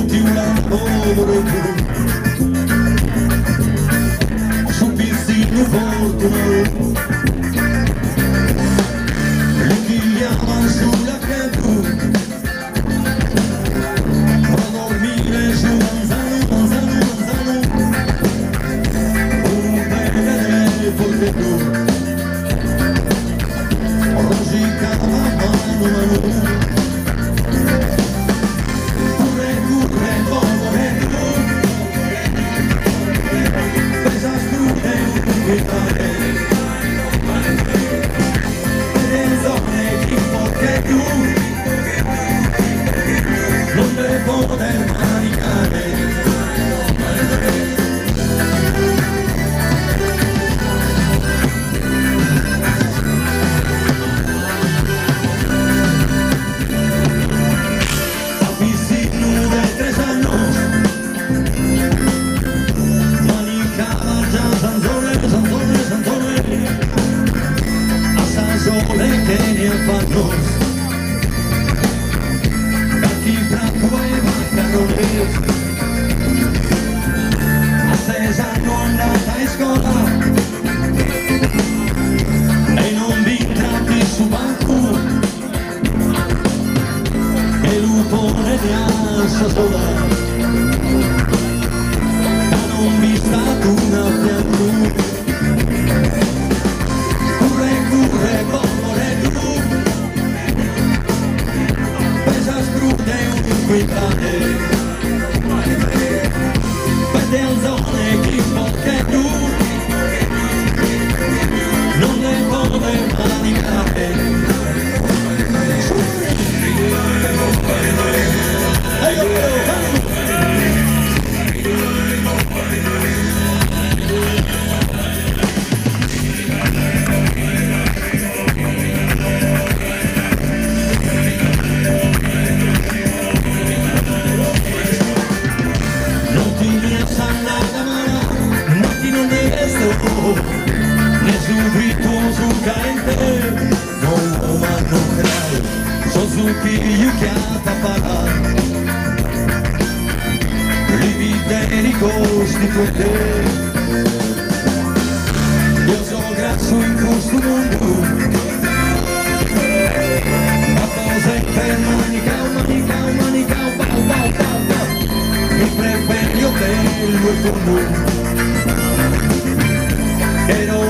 tutti un lavoro su pizzino fortunato litighiamo sulla credu a dormire su manzano un bel fortuna rosica la mano non devo poter manicare a piscino de 3 años manicava già Sanzone a Sanzone che ne fanno a 6 anni andata in scuola e non vi tratti su banco e l'upone di ansia sola ma non vi stato una fianco curre, povere tu pesa scrude un inquietante zone chi porta tu non ne puoi manicare nessun virtuoso carente non umano creare sono su figlio che ha parlare li costituente io sono grasso in questo mondo ma cosa per manica mi preferio bello e fondo. Pero